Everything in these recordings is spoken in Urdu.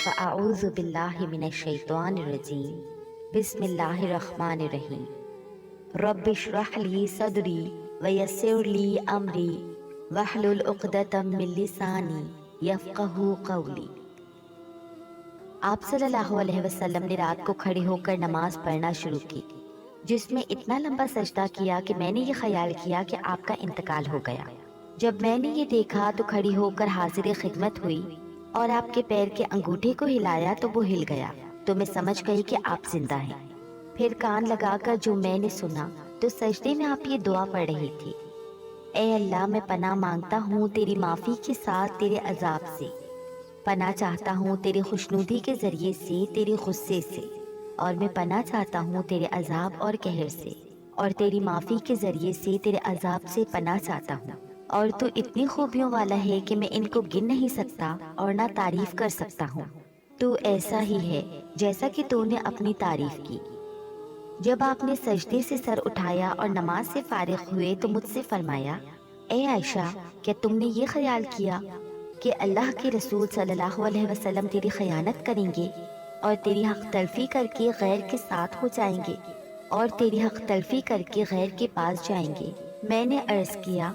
فأعوذ باللہ من الشیطان الرجیم بسم اللہ الرحمن الرحیم رب اشرح لی صدری ویسر لی امری واحلل عقدۃ من لسانی یفقہوا قولی۔ آپ صلی اللہ علیہ وسلم نے رات کو کھڑے ہو کر نماز پڑھنا شروع کی، جس میں اتنا لمبا سجدہ کیا کہ میں نے یہ خیال کیا کہ آپ کا انتقال ہو گیا۔ جب میں نے یہ دیکھا تو کھڑی ہو کر حاضر خدمت ہوئی اور آپ کے پیر کے انگوٹھے کو ہلایا تو وہ ہل گیا، تو میں سمجھ گئی کہ آپ زندہ ہیں۔ پھر کان لگا کر جو میں نے سنا تو سجدے میں آپ یہ دعا پڑھ رہی تھی: اے اللہ، میں پناہ مانگتا ہوں تیری معافی کے ساتھ تیرے عذاب سے، پناہ چاہتا ہوں تیری خوشنودی کے ذریعے سے تیرے غصے سے، اور میں پناہ چاہتا ہوں تیرے عذاب اور قہر سے، اور تیری معافی کے ذریعے سے تیرے عذاب سے پناہ چاہتا ہوں۔ اور تو اتنی خوبیوں والا ہے کہ میں ان کو گن نہیں سکتا اور نہ تعریف کر سکتا ہوں۔ تو ایسا ہی ہے جیسا کہ تو نے اپنی تعریف کی۔ جب آپ نے سجدے سے سر اٹھایا اور نماز سے فارغ ہوئے تو مجھ سے فرمایا: اے عائشہ، کیا تم نے یہ خیال کیا کہ اللہ کے رسول صلی اللہ علیہ وسلم تیری خیانت کریں گے اور تیری حق تلفی کر کے غیر کے ساتھ ہو جائیں گے اور تیری حق تلفی کر کے غیر کے پاس جائیں گے؟ میں نے عرض کیا: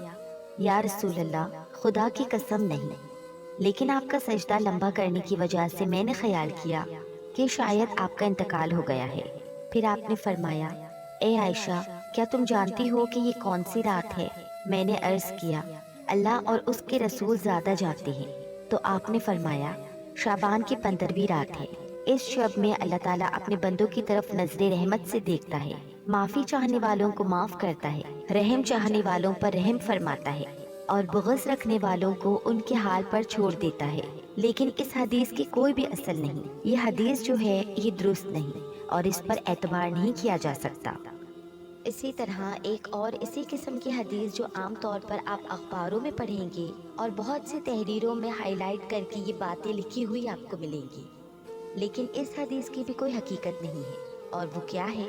یا رسول اللہ، خدا کی قسم نہیں، لیکن آپ کا سجدہ لمبا کرنے کی وجہ سے میں نے خیال کیا کہ شاید آپ کا انتقال ہو گیا ہے۔ پھر آپ نے فرمایا: اے عائشہ، کیا تم جانتی ہو کہ یہ کون سی رات ہے؟ میں نے عرض کیا: اللہ اور اس کے رسول زیادہ جانتے ہیں۔ تو آپ نے فرمایا: شعبان کی 15ویں رات ہے۔ اس شب میں اللہ تعالیٰ اپنے بندوں کی طرف نظر رحمت سے دیکھتا ہے، معافی چاہنے والوں کو معاف کرتا ہے، رحم چاہنے والوں پر رحم فرماتا ہے، اور بغض رکھنے والوں کو ان کے حال پر چھوڑ دیتا ہے۔ لیکن اس حدیث کی کوئی بھی اصل نہیں، یہ حدیث جو ہے یہ درست نہیں اور اس پر اعتبار نہیں کیا جا سکتا۔ اسی طرح ایک اور اسی قسم کی حدیث جو عام طور پر آپ اخباروں میں پڑھیں گے اور بہت سی تحریروں میں ہائی لائٹ کر کے یہ باتیں لکھی ہوئی آپ کو ملیں گی، لیکن اس حدیث کی بھی کوئی حقیقت نہیں ہے۔ اور وہ کیا ہے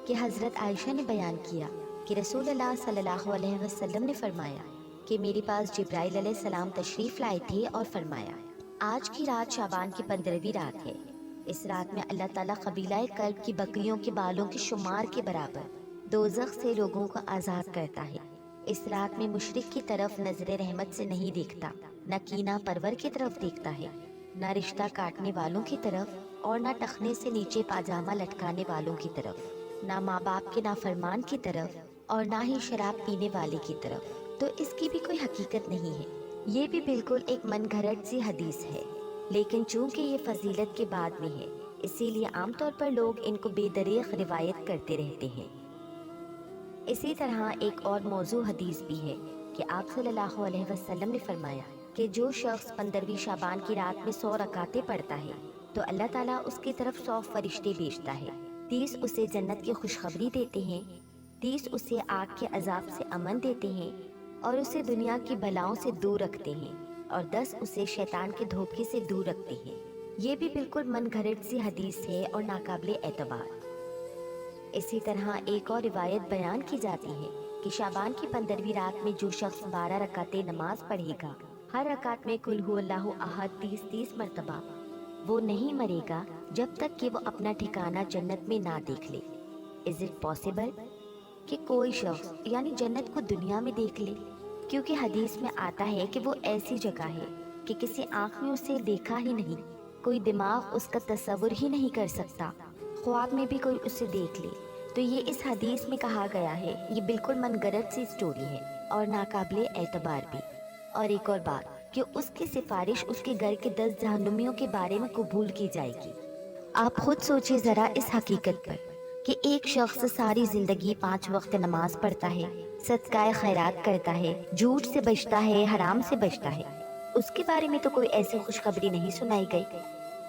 کہ حضرت عائشہ نے بیان کیا کہ رسول اللہ صلی اللہ علیہ وسلم نے فرمایا کہ میرے پاس جبرائیل علیہ السلام تشریف لائے تھے اور فرمایا: آج کی رات شعبان کی 15ویں رات ہے۔ اس رات میں اللہ تعالیٰ قبیلہ کلب کی بکریوں کے بالوں کے شمار کے برابر دوزخ سے لوگوں کو آزاد کرتا ہے۔ اس رات میں مشرک کی طرف نظر رحمت سے نہیں دیکھتا، نہ کینہ پرور کی طرف دیکھتا ہے، نہ رشتہ کاٹنے والوں کی طرف اور نہ ٹخنے سے نیچے پاجامہ لٹکانے والوں کی طرف، نہ ماں باپ کے نافرمان کی طرف اور نہ ہی شراب پینے والے کی طرف۔ تو اس کی بھی کوئی حقیقت نہیں ہے۔ یہ بھی بالکل ایک من گھڑت سی حدیث ہے، لیکن چونکہ یہ فضیلت کے بعد میں ہے، اسی لیے عام طور پر لوگ ان کو بے دریغ روایت کرتے رہتے ہیں۔ اسی طرح ایک اور موضوع حدیث بھی ہے کہ آپ صلی اللہ علیہ وسلم نے فرمایا کہ جو شخص 15ویں شعبان کی رات میں 100 رکعتیں پڑھتا ہے تو اللہ تعالیٰ اس کی طرف 100 فرشتے بھیجتا ہے۔ 30 اسے جنت کی خوشخبری دیتے ہیں، 30 اسے آگ کے عذاب سے امن دیتے ہیں اور اسے دنیا کی بلاؤں سے دور رکھتے ہیں، اور 10 اسے شیطان کے دھوکے سے دور رکھتے ہیں۔ یہ بھی بالکل من گھڑت سی حدیث ہے اور ناقابل اعتبار۔ اسی طرح ایک اور روایت بیان کی جاتی ہے کہ شعبان کی 15ویں رات میں جو شخص 12 رکعتیں نماز پڑھے گا، ہر رکعت میں قل ہو اللہ احد 30 مرتبہ، وہ نہیں مرے گا جب تک کہ وہ اپنا ٹھکانہ جنت میں نہ دیکھ لے۔ از اٹ پاسبل کہ کوئی شخص یعنی جنت کو دنیا میں دیکھ لے؟ کیونکہ حدیث میں آتا ہے کہ وہ ایسی جگہ ہے کہ کسی آنکھ نے اسے دیکھا ہی نہیں، کوئی دماغ اس کا تصور ہی نہیں کر سکتا، خواب میں بھی کوئی اسے دیکھ لے۔ تو یہ اس حدیث میں کہا گیا ہے، یہ بالکل من گھڑت سی سٹوری ہے اور ناقابل اعتبار بھی۔ اور ایک اور بات کہ اس کی سفارش اس کے گھر کے 10 جہنمیوں کے بارے میں قبول کی جائے گی۔ آپ خود سوچیں ذرا اس حقیقت پر کہ ایک شخص ساری زندگی 5 وقت نماز پڑھتا ہے، صدقہ خیرات کرتا ہے، جھوٹ سے بچتا ہے، حرام سے بچتا ہے، اس کے بارے میں تو کوئی ایسی خوشخبری نہیں سنائی گئی۔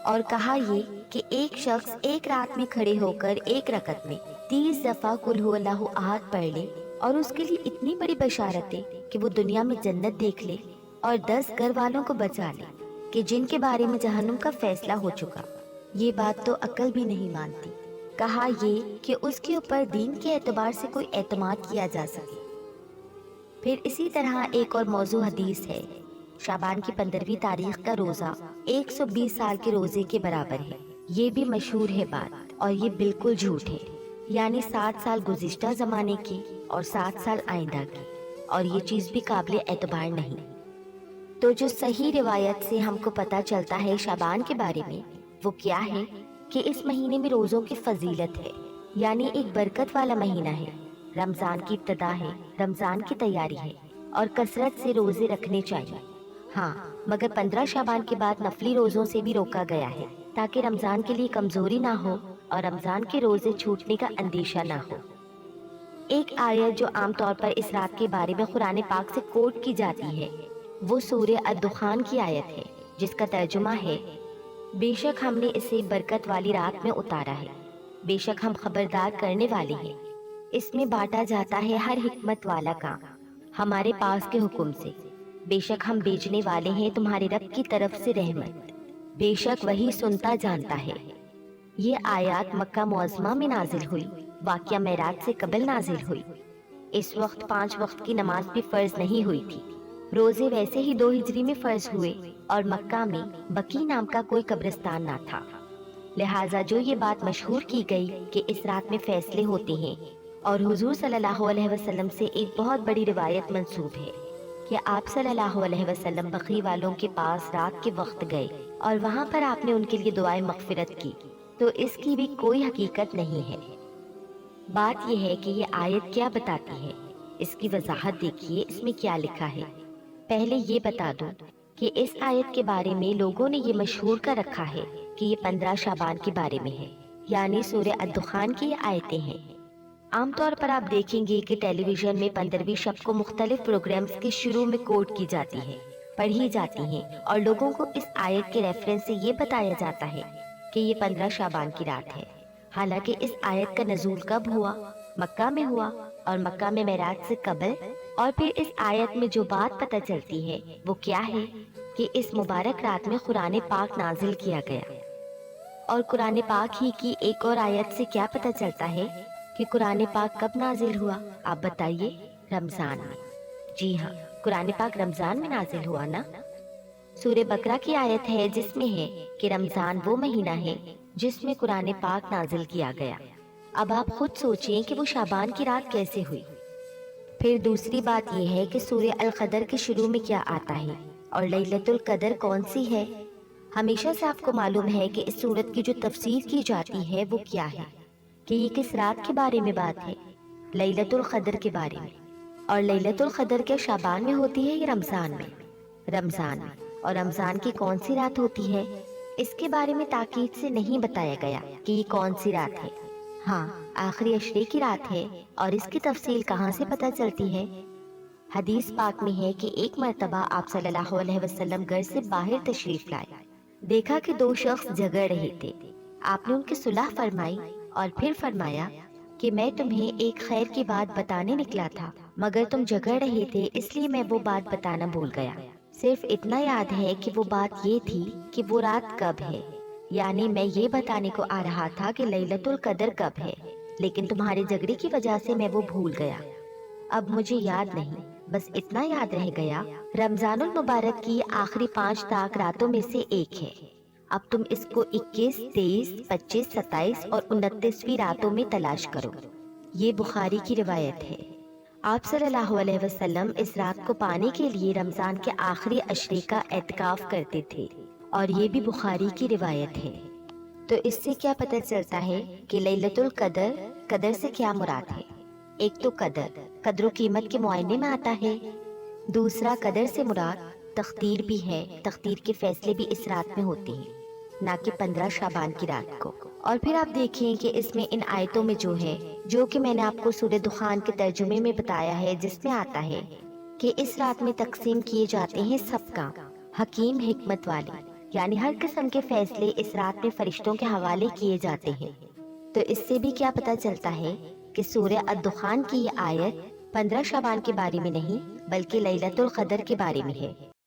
اور کہا یہ کہ ایک شخص ایک رات میں کھڑے ہو کر ایک رکعت میں 30 دفعہ قل ہو اللہ احد پڑھ لے اور اس کے لیے اتنی بڑی بشارت ہے کہ وہ دنیا میں جنت دیکھ لے اور 10 گھر والوں کو بچا لے کہ جن کے بارے میں جہنم کا فیصلہ ہو چکا۔ یہ بات تو عقل بھی نہیں مانتی۔ کہا یہ کہ اس کے اوپر دین کے اعتبار سے کوئی اعتماد کیا جا سکے۔ پھر اسی طرح ایک اور موضوع حدیث ہے شعبان کی 15ویں تاریخ کا روزہ 120 سال کے روزے کے برابر ہے۔ یہ بھی مشہور ہے بات اور یہ بالکل جھوٹ ہے، یعنی 7 سال گزشتہ زمانے کی اور 7 سال آئندہ کی، اور یہ چیز بھی قابل اعتبار نہیں۔ تو جو صحیح روایت سے ہم کو پتہ چلتا ہے شعبان کے بارے میں، وہ کیا ہے کہ اس مہینے میں روزوں کی فضیلت ہے، یعنی ایک برکت والا مہینہ ہے، رمضان کی ابتدا ہے، رمضان کی تیاری ہے اور کثرت سے روزے رکھنے چاہیے۔ ہاں، مگر 15 شعبان کے بعد نفلی روزوں سے بھی روکا گیا ہے تاکہ رمضان کے لیے کمزوری نہ ہو اور رمضان کے روزے چھوٹنے کا اندیشہ نہ ہو۔ ایک آیت جو عام طور پر اس رات کے بارے میں قرآن پاک سے کوٹ کی جاتی ہے وہ سورہ الدخان کی آیت ہے، جس کا ترجمہ ہے، بے شک ہم نے اسے برکت والی رات میں اتارا ہے، بے شک ہم خبردار کرنے والے ہیں، اس میں بانٹا جاتا ہے ہر حکمت والا کام ہمارے پاس کے حکم سے، بے شک ہم بیچنے والے ہیں تمہارے رب کی طرف سے رحمت، بے شک وہی سنتا جانتا ہے۔ یہ آیات مکہ معظمہ میں نازل ہوئی، واقعہ معراج سے قبل نازل ہوئی۔ اس وقت 5 وقت کی نماز بھی فرض نہیں ہوئی تھی، روزے ویسے ہی 2 ہجری میں فرض ہوئے اور مکہ میں بقی نام کا کوئی قبرستان نہ تھا، لہٰذا جو یہ بات مشہور کی گئی کہ اس رات میں فیصلے ہوتے ہیں، اور حضور صلی اللہ علیہ وسلم سے ایک بہت بڑی روایت منسوب ہے کہ آپ صلی اللہ علیہ وسلم بقی والوں کے پاس رات کے وقت گئے اور وہاں پر آپ نے ان کے لیے دعائے مغفرت کی، تو اس کی بھی کوئی حقیقت نہیں ہے۔ بات یہ ہے کہ یہ آیت کیا بتاتی ہے، اس کی وضاحت دیکھیے اس میں کیا لکھا ہے۔ پہلے یہ بتا دوں کہ اس آیت کے بارے میں لوگوں نے یہ مشہور کر رکھا ہے کہ یہ 15 شعبان کے بارے میں ہے، یعنی سورہ الدخان کی یہ آیتیں ہیں۔ عام طور پر آپ دیکھیں گے کہ ٹیلی ویژن میں 15ویں شب کو مختلف پروگرامز کے شروع میں کوٹ کی جاتی ہے، پڑھی جاتی ہیں، اور لوگوں کو اس آیت کے ریفرنس سے یہ بتایا جاتا ہے کہ یہ 15 شعبان کی رات ہے، حالانکہ اس آیت کا نزول کب ہوا؟ مکہ میں ہوا، اور مکہ میں معراج سے قبل۔ اور پھر اس آیت میں جو بات پتہ چلتی ہے وہ کیا ہے کہ اس مبارک رات میں قرآن پاک نازل کیا گیا۔ اور قرآن پاک ہی کی ایک اور آیت سے کیا پتہ چلتا ہے کہ قرآن پاک کب نازل ہوا؟ آپ بتائیے، رمضان میں۔ جی ہاں، قرآن پاک رمضان میں نازل ہوا نا۔ سورہ بقرہ کی آیت ہے جس میں ہے کہ رمضان وہ مہینہ ہے جس میں قرآن پاک نازل کیا گیا۔ اب آپ خود سوچیں کہ وہ شعبان کی رات کیسے ہوئی۔ پھر دوسری بات یہ ہے کہ سورہ القدر کے شروع میں کیا آتا ہے اور لیلۃ القدر کون سی ہے؟ ہمیشہ سے آپ کو معلوم ہے کہ اس سورت کی جو تفسیر کی جاتی ہے وہ کیا ہے کہ یہ کس رات کے بارے میں بات ہے؟ لیلۃ القدر کے بارے میں۔ اور لیلۃ القدر کیا شعبان میں ہوتی ہے یا رمضان میں؟ رمضان میں۔ اور رمضان کی کون سی رات ہوتی ہے؟ اس کے بارے میں تاکید سے نہیں بتایا گیا کہ یہ کون سی رات ہے۔ ہاں، آخری عشرے کی رات ہے، اور اس کی تفصیل کہاں سے پتہ چلتی ہے؟ حدیث پاک میں ہے کہ ایک مرتبہ آپ صلی اللہ علیہ وسلم گھر سے باہر تشریف لائے، دیکھا کہ 2 شخص جھگڑ رہے تھے، آپ نے ان کی صلح فرمائی اور پھر فرمایا کہ میں تمہیں ایک خیر کی بات بتانے نکلا تھا، مگر تم جھگڑ رہے تھے اس لیے میں وہ بات بتانا بھول گیا۔ صرف اتنا یاد ہے کہ وہ بات یہ تھی کہ وہ رات کب ہے، یعنی میں یہ بتانے کو آ رہا تھا کہ لیلۃ القدر کب ہے، لیکن تمہارے جھگڑے کی وجہ سے میں وہ بھول گیا۔ اب مجھے یاد نہیں، بس اتنا یاد رہ گیا، رمضان المبارک کی آخری 5 تاک راتوں میں سے ایک ہے۔ اب تم اس کو 21، 23، 25، 27 اور 29ویں راتوں میں تلاش کرو۔ یہ بخاری کی روایت ہے۔ آپ صلی اللہ علیہ وسلم اس رات کو پانے کے لیے رمضان کے آخری عشرے کا اعتکاف کرتے تھے، اور یہ بھی بخاری کی روایت ہے۔ تو اس سے کیا پتہ چلتا ہے کہ لیلۃ القدر، قدر سے کیا مراد ہے؟ ایک تو قدر و قیمت کے معائنے میں آتا ہے، دوسرا قدر سے مراد تقدیر بھی ہے، تقدیر کے فیصلے بھی اس رات میں ہوتے ہیں، نہ کہ 15 شعبان کی رات کو۔ اور پھر آپ دیکھیں کہ اس میں ان آیتوں میں جو ہے، جو کہ میں نے آپ کو سورہ دخان کے ترجمے میں بتایا ہے، جس میں آتا ہے کہ اس رات میں تقسیم کیے جاتے ہیں سب کام، حکیم حکمت والے، یعنی ہر قسم کے فیصلے اس رات میں فرشتوں کے حوالے کیے جاتے ہیں۔ تو اس سے بھی کیا پتہ چلتا ہے کہ سورہ الدخان کی یہ آیت 15 شعبان کے بارے میں نہیں بلکہ لیلۃ القدر کے بارے میں ہے۔